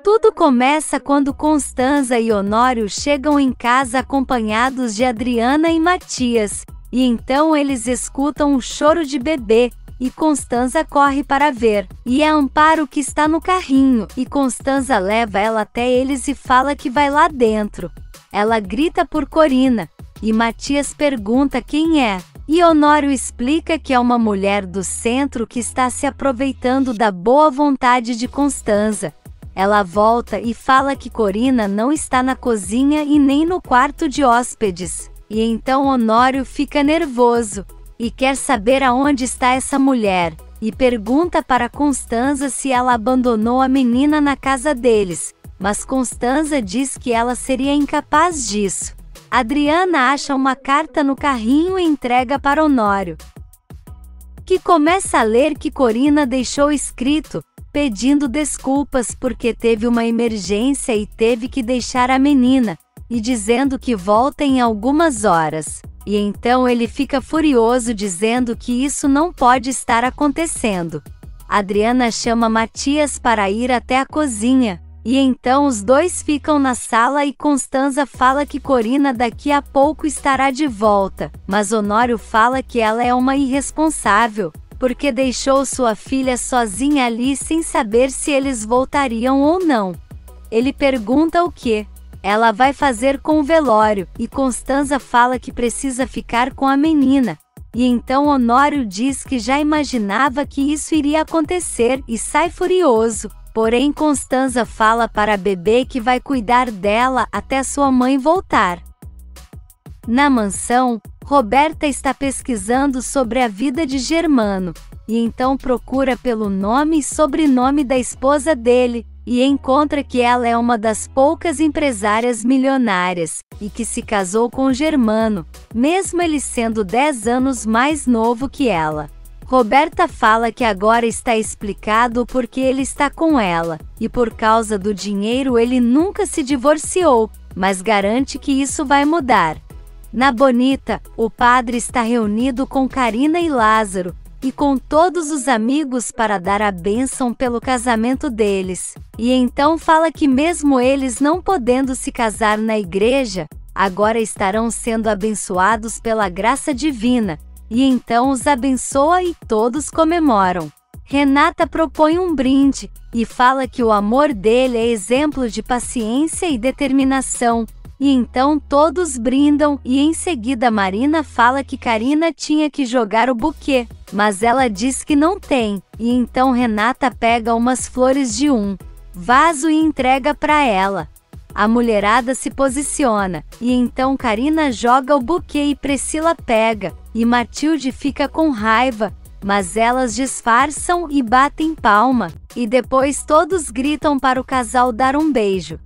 Tudo começa quando Constanza e Honório chegam em casa acompanhados de Adriana e Matias, e então eles escutam um choro de bebê, e Constanza corre para ver, e é Amparo que está no carrinho, e Constanza leva ela até eles e fala que vai lá dentro. Ela grita por Corina, e Matias pergunta quem é, e Honório explica que é uma mulher do centro que está se aproveitando da boa vontade de Constanza. Ela volta e fala que Corina não está na cozinha e nem no quarto de hóspedes. E então Honório fica nervoso e quer saber aonde está essa mulher, e pergunta para Constanza se ela abandonou a menina na casa deles, mas Constanza diz que ela seria incapaz disso. Adriana acha uma carta no carrinho e entrega para Honório, que começa a ler que Corina deixou escrito, pedindo desculpas porque teve uma emergência e teve que deixar a menina, e dizendo que volta em algumas horas. E então ele fica furioso dizendo que isso não pode estar acontecendo. Adriana chama Matias para ir até a cozinha, e então os dois ficam na sala e Constanza fala que Corina daqui a pouco estará de volta, mas Honório fala que ela é uma irresponsável, porque deixou sua filha sozinha ali sem saber se eles voltariam ou não. Ele pergunta o que ela vai fazer com o velório, e Constanza fala que precisa ficar com a menina. E então Honório diz que já imaginava que isso iria acontecer e sai furioso. Porém Constanza fala para a bebê que vai cuidar dela até sua mãe voltar. Na mansão, Roberta está pesquisando sobre a vida de Germano, e então procura pelo nome e sobrenome da esposa dele, e encontra que ela é uma das poucas empresárias milionárias, e que se casou com Germano, mesmo ele sendo 10 anos mais novo que ela. Roberta fala que agora está explicado porque ele está com ela, e por causa do dinheiro ele nunca se divorciou, mas garante que isso vai mudar. Na Bonita, o padre está reunido com Carina e Lázaro, e com todos os amigos para dar a bênção pelo casamento deles. E então fala que mesmo eles não podendo se casar na igreja, agora estarão sendo abençoados pela graça divina, e então os abençoa e todos comemoram. Renata propõe um brinde, e fala que o amor dele é exemplo de paciência e determinação, e então todos brindam e em seguida Marina fala que Carina tinha que jogar o buquê, mas ela diz que não tem, e então Renata pega umas flores de um vaso e entrega para ela. A mulherada se posiciona, e então Carina joga o buquê e Priscila pega, e Matilde fica com raiva, mas elas disfarçam e batem palma, e depois todos gritam para o casal dar um beijo.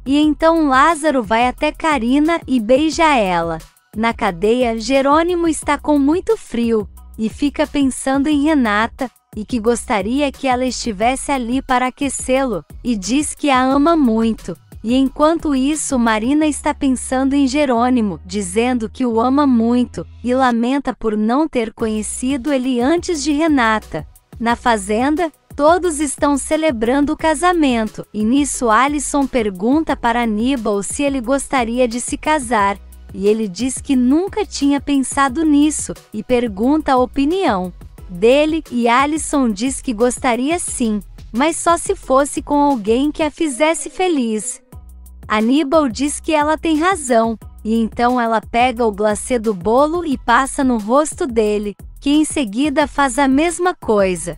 E então Lázaro vai até Carina e beija ela. Na cadeia, Jerônimo está com muito frio, e fica pensando em Renata, e que gostaria que ela estivesse ali para aquecê-lo, e diz que a ama muito. E enquanto isso Marina está pensando em Jerônimo, dizendo que o ama muito, e lamenta por não ter conhecido ele antes de Renata. Na fazenda, todos estão celebrando o casamento, e nisso Alisson pergunta para Aníbal se ele gostaria de se casar, e ele diz que nunca tinha pensado nisso, e pergunta a opinião dele, e Alisson diz que gostaria sim, mas só se fosse com alguém que a fizesse feliz. Aníbal diz que ela tem razão, e então ela pega o glacê do bolo e passa no rosto dele, que em seguida faz a mesma coisa.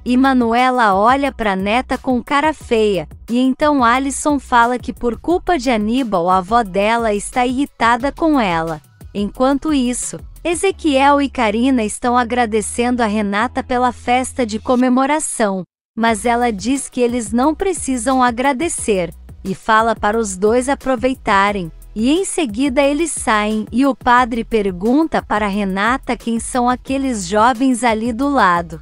E Manuela olha para a neta com cara feia, e então Alisson fala que por culpa de Aníbal a avó dela está irritada com ela. Enquanto isso, Ezequiel e Carina estão agradecendo a Renata pela festa de comemoração, mas ela diz que eles não precisam agradecer, e fala para os dois aproveitarem, e em seguida eles saem e o padre pergunta para Renata quem são aqueles jovens ali do lado.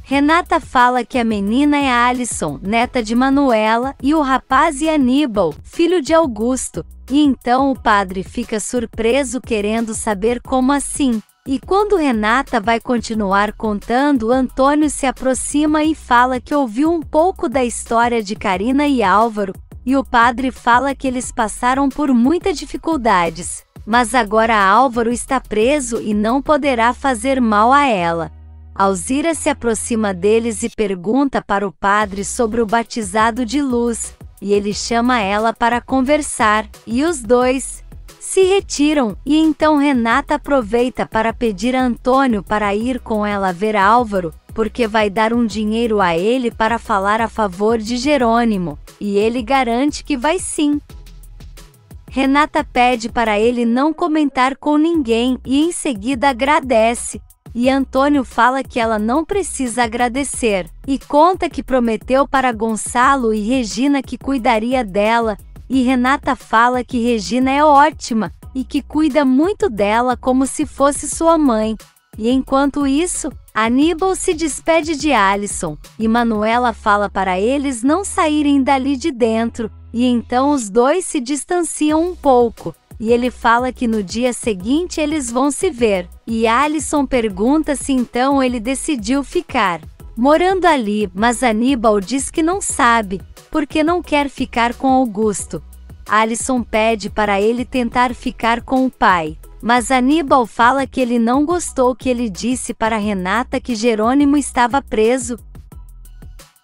Renata fala que a menina é Alisson, neta de Manuela, e o rapaz é Aníbal, filho de Augusto, e então o padre fica surpreso querendo saber como assim, E quando Renata vai continuar contando, Antônio se aproxima e fala que ouviu um pouco da história de Carina e Álvaro, e o padre fala que eles passaram por muitas dificuldades, mas agora Álvaro está preso e não poderá fazer mal a ela. Alzira se aproxima deles e pergunta para o padre sobre o batizado de Luz, e ele chama ela para conversar, e os dois se retiram, e então Renata aproveita para pedir a Antônio para ir com ela ver Álvaro, porque vai dar um dinheiro a ele para falar a favor de Jerônimo, e ele garante que vai sim. Renata pede para ele não comentar com ninguém e em seguida agradece, e Antônio fala que ela não precisa agradecer, e conta que prometeu para Gonçalo e Regina que cuidaria dela, e Renata fala que Regina é ótima, e que cuida muito dela como se fosse sua mãe. E enquanto isso, Aníbal se despede de Alisson, e Manuela fala para eles não saírem dali de dentro, e então os dois se distanciam um pouco, e ele fala que no dia seguinte eles vão se ver, e Alisson pergunta se então ele decidiu ficar morando ali, mas Aníbal diz que não sabe, porque não quer ficar com Augusto. Alisson pede para ele tentar ficar com o pai, mas Aníbal fala que ele não gostou que ele disse para Renata que Jerônimo estava preso,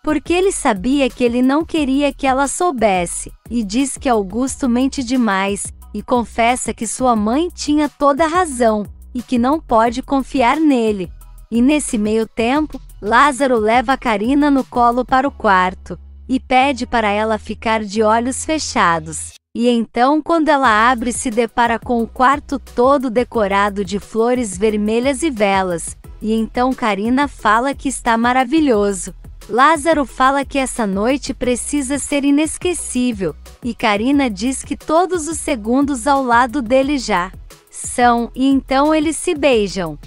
porque ele sabia que ele não queria que ela soubesse, e diz que Augusto mente demais, e confessa que sua mãe tinha toda a razão, e que não pode confiar nele. E nesse meio tempo, Lázaro leva a Carina no colo para o quarto, e pede para ela ficar de olhos fechados. E então, quando ela abre, se depara com o quarto todo decorado de flores vermelhas e velas, e então Carina fala que está maravilhoso. Lázaro fala que essa noite precisa ser inesquecível, e Carina diz que todos os segundos ao lado dele já são, e então eles se beijam.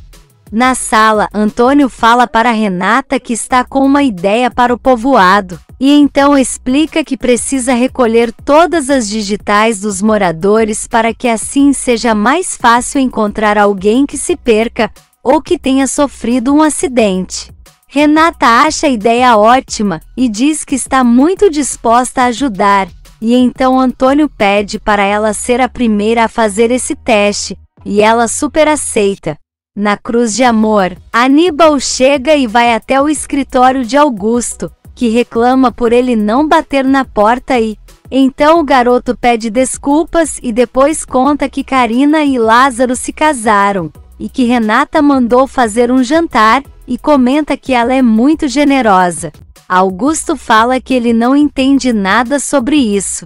Na sala, Antônio fala para Renata que está com uma ideia para o povoado, e então explica que precisa recolher todas as digitais dos moradores para que assim seja mais fácil encontrar alguém que se perca, ou que tenha sofrido um acidente. Renata acha a ideia ótima, e diz que está muito disposta a ajudar, e então Antônio pede para ela ser a primeira a fazer esse teste, e ela super aceita. Na Cruz de Amor, Aníbal chega e vai até o escritório de Augusto, que reclama por ele não bater na porta e então o garoto pede desculpas e depois conta que Carina e Lázaro se casaram, e que Renata mandou fazer um jantar, e comenta que ela é muito generosa. Augusto fala que ele não entende nada sobre isso.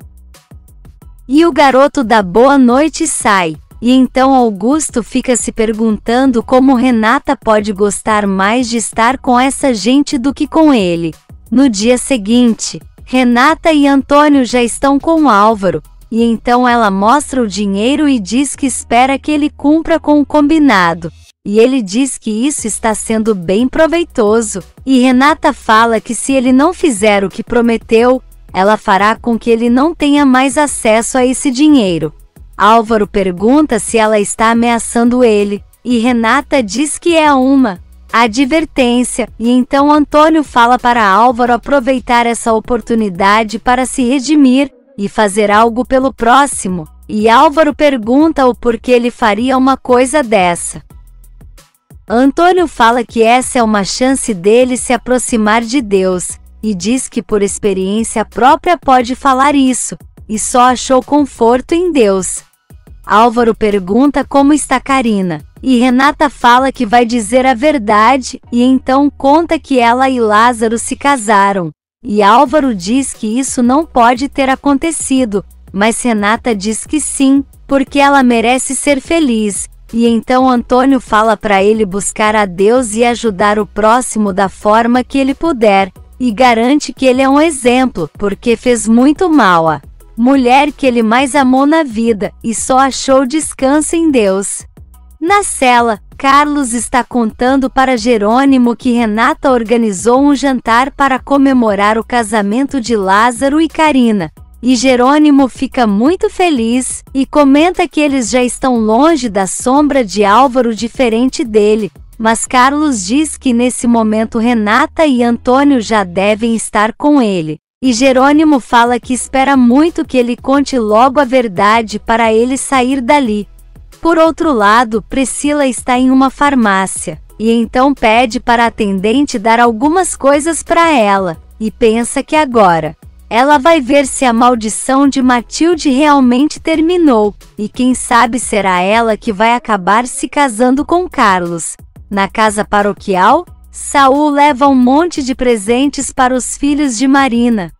E o garoto dá boa noite e sai. E então Augusto fica se perguntando como Renata pode gostar mais de estar com essa gente do que com ele. No dia seguinte, Renata e Antônio já estão com Álvaro, e então ela mostra o dinheiro e diz que espera que ele cumpra com o combinado. E ele diz que isso está sendo bem proveitoso, e Renata fala que se ele não fizer o que prometeu, ela fará com que ele não tenha mais acesso a esse dinheiro. Álvaro pergunta se ela está ameaçando ele, e Renata diz que é uma advertência, e então Antônio fala para Álvaro aproveitar essa oportunidade para se redimir e fazer algo pelo próximo, e Álvaro pergunta o porquê ele faria uma coisa dessa. Antônio fala que essa é uma chance dele se aproximar de Deus, e diz que por experiência própria pode falar isso, e só achou conforto em Deus. Álvaro pergunta como está Carina, e Renata fala que vai dizer a verdade, e então conta que ela e Lázaro se casaram. E Álvaro diz que isso não pode ter acontecido, mas Renata diz que sim, porque ela merece ser feliz. E então Antônio fala para ele buscar a Deus e ajudar o próximo da forma que ele puder, e garante que ele é um exemplo, porque fez muito mal à mulher que ele mais amou na vida, e só achou descanso em Deus. Na cela, Carlos está contando para Jerônimo que Renata organizou um jantar para comemorar o casamento de Lázaro e Carina, E Jerônimo fica muito feliz, e comenta que eles já estão longe da sombra de Álvaro diferente dele. Mas Carlos diz que nesse momento Renata e Antônio já devem estar com ele. E Jerônimo fala que espera muito que ele conte logo a verdade para ele sair dali. Por outro lado, Priscila está em uma farmácia, e então pede para a atendente dar algumas coisas para ela, e pensa que agora ela vai ver se a maldição de Matilde realmente terminou, e quem sabe será ela que vai acabar se casando com Carlos. Na casa paroquial, Saul leva um monte de presentes para os filhos de Marina.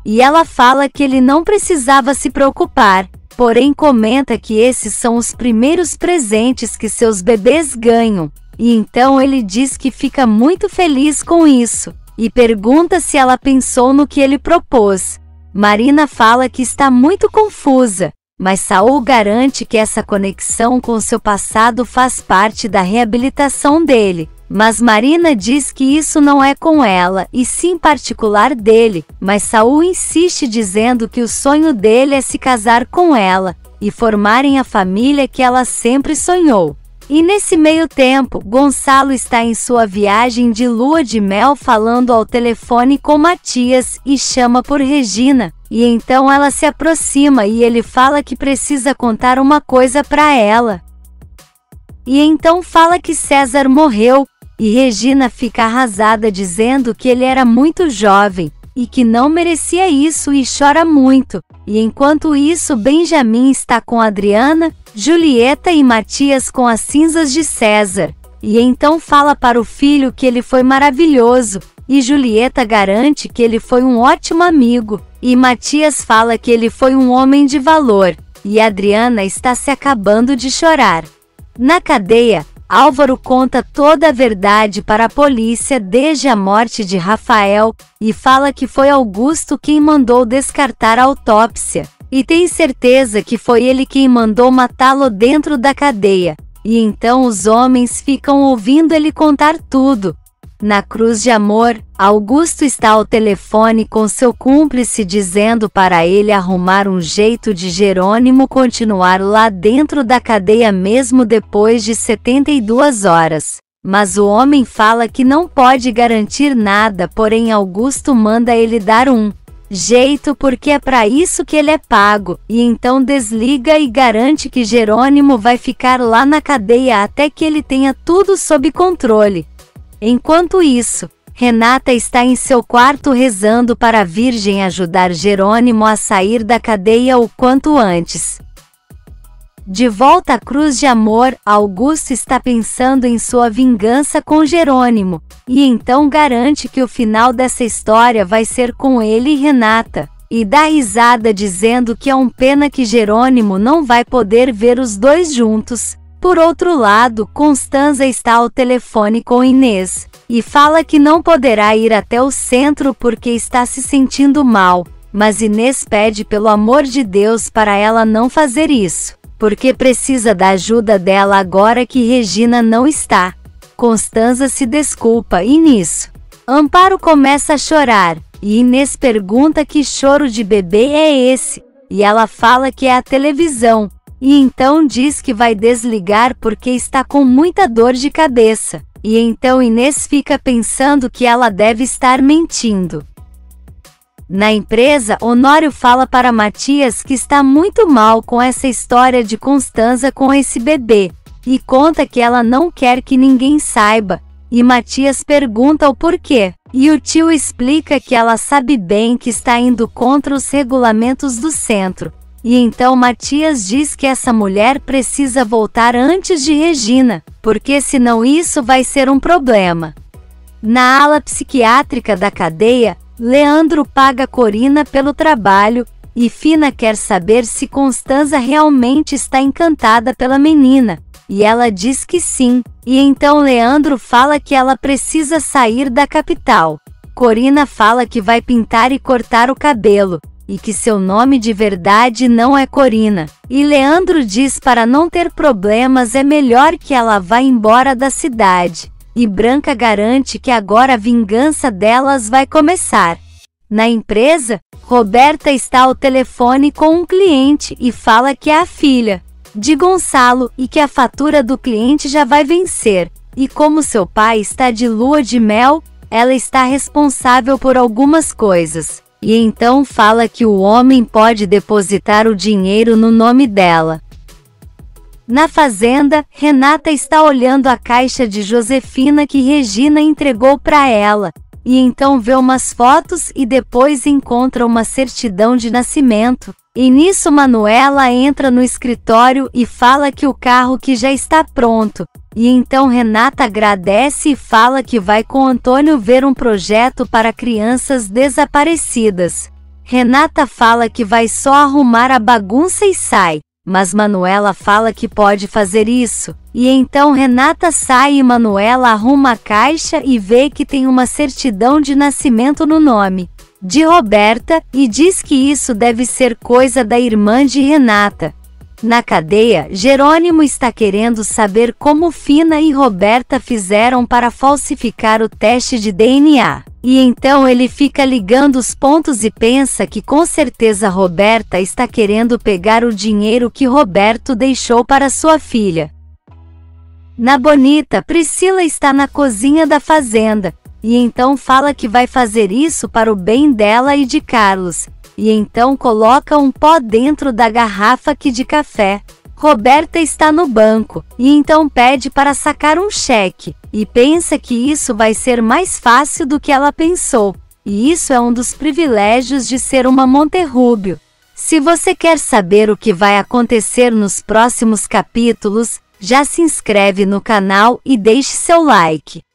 E ela fala que ele não precisava se preocupar, porém comenta que esses são os primeiros presentes que seus bebês ganham, e então ele diz que fica muito feliz com isso, e pergunta se ela pensou no que ele propôs. Marina fala que está muito confusa, mas Saul garante que essa conexão com seu passado faz parte da reabilitação dele. Mas Marina diz que isso não é com ela, e sim particular dele, mas Saul insiste dizendo que o sonho dele é se casar com ela, e formarem a família que ela sempre sonhou. E nesse meio tempo, Gonçalo está em sua viagem de lua de mel falando ao telefone com Matias e chama por Regina, e então ela se aproxima e ele fala que precisa contar uma coisa para ela. E então fala que César morreu, e Regina fica arrasada dizendo que ele era muito jovem, e que não merecia isso e chora muito. E enquanto isso Benjamin está com Adriana, Julieta e Matias com as cinzas de César. E então fala para o filho que ele foi maravilhoso, e Julieta garante que ele foi um ótimo amigo, e Matias fala que ele foi um homem de valor, e Adriana está se acabando de chorar. Na cadeia, Álvaro conta toda a verdade para a polícia desde a morte de Rafael, e fala que foi Augusto quem mandou descartar a autópsia, e tem certeza que foi ele quem mandou matá-lo dentro da cadeia, e então os homens ficam ouvindo ele contar tudo. Na Cruz de Amor, Augusto está ao telefone com seu cúmplice dizendo para ele arrumar um jeito de Jerônimo continuar lá dentro da cadeia mesmo depois de 72 horas. Mas o homem fala que não pode garantir nada, porém Augusto manda ele dar um jeito porque é para isso que ele é pago, e então desliga e garante que Jerônimo vai ficar lá na cadeia até que ele tenha tudo sob controle. Enquanto isso, Renata está em seu quarto rezando para a Virgem ajudar Jerônimo a sair da cadeia o quanto antes. De volta à Cruz de Amor, Augusto está pensando em sua vingança com Jerônimo, e então garante que o final dessa história vai ser com ele e Renata, e dá risada dizendo que é uma pena que Jerônimo não vai poder ver os dois juntos. Por outro lado, Constanza está ao telefone com Inês, e fala que não poderá ir até o centro porque está se sentindo mal, mas Inês pede pelo amor de Deus para ela não fazer isso, porque precisa da ajuda dela agora que Regina não está. Constanza se desculpa e nisso, Amparo começa a chorar, e Inês pergunta que choro de bebê é esse, e ela fala que é a televisão. E então diz que vai desligar porque está com muita dor de cabeça. E então Inês fica pensando que ela deve estar mentindo. Na empresa, Honório fala para Matias que está muito mal com essa história de Constanza com esse bebê, e conta que ela não quer que ninguém saiba, e Matias pergunta o porquê, e o tio explica que ela sabe bem que está indo contra os regulamentos do centro. E então Matias diz que essa mulher precisa voltar antes de Regina, porque senão isso vai ser um problema. Na ala psiquiátrica da cadeia, Leandro paga Corina pelo trabalho, e Fina quer saber se Constanza realmente está encantada pela menina, e ela diz que sim, e então Leandro fala que ela precisa sair da capital. Corina fala que vai pintar e cortar o cabelo, e que seu nome de verdade não é Corina. E Leandro diz para não ter problemas é melhor que ela vá embora da cidade. E Branca garante que agora a vingança delas vai começar. Na empresa, Roberta está ao telefone com um cliente e fala que é a filha de Gonçalo e que a fatura do cliente já vai vencer. E como seu pai está de lua de mel, ela está responsável por algumas coisas. E então fala que o homem pode depositar o dinheiro no nome dela. Na fazenda, Renata está olhando a caixa de Josefina que Regina entregou para ela. E então vê umas fotos e depois encontra uma certidão de nascimento. E nisso Manuela entra no escritório e fala que o carro que já está pronto. E então Renata agradece e fala que vai com Antônio ver um projeto para crianças desaparecidas. Renata fala que vai só arrumar a bagunça e sai. Mas Manuela fala que pode fazer isso. E então Renata sai e Manuela arruma a caixa e vê que tem uma certidão de nascimento no nome de Roberta e diz que isso deve ser coisa da irmã de Renata. Na cadeia, Jerônimo está querendo saber como Fina e Roberta fizeram para falsificar o teste de DNA. E então ele fica ligando os pontos e pensa que com certeza Roberta está querendo pegar o dinheiro que Roberto deixou para sua filha. Na Bonita, Priscila está na cozinha da fazenda, e então fala que vai fazer isso para o bem dela e de Carlos, e então coloca um pó dentro da garrafa de café. Roberta está no banco, e então pede para sacar um cheque, e pensa que isso vai ser mais fácil do que ela pensou, e isso é um dos privilégios de ser uma Monterrúbio. Se você quer saber o que vai acontecer nos próximos capítulos, já se inscreve no canal e deixe seu like.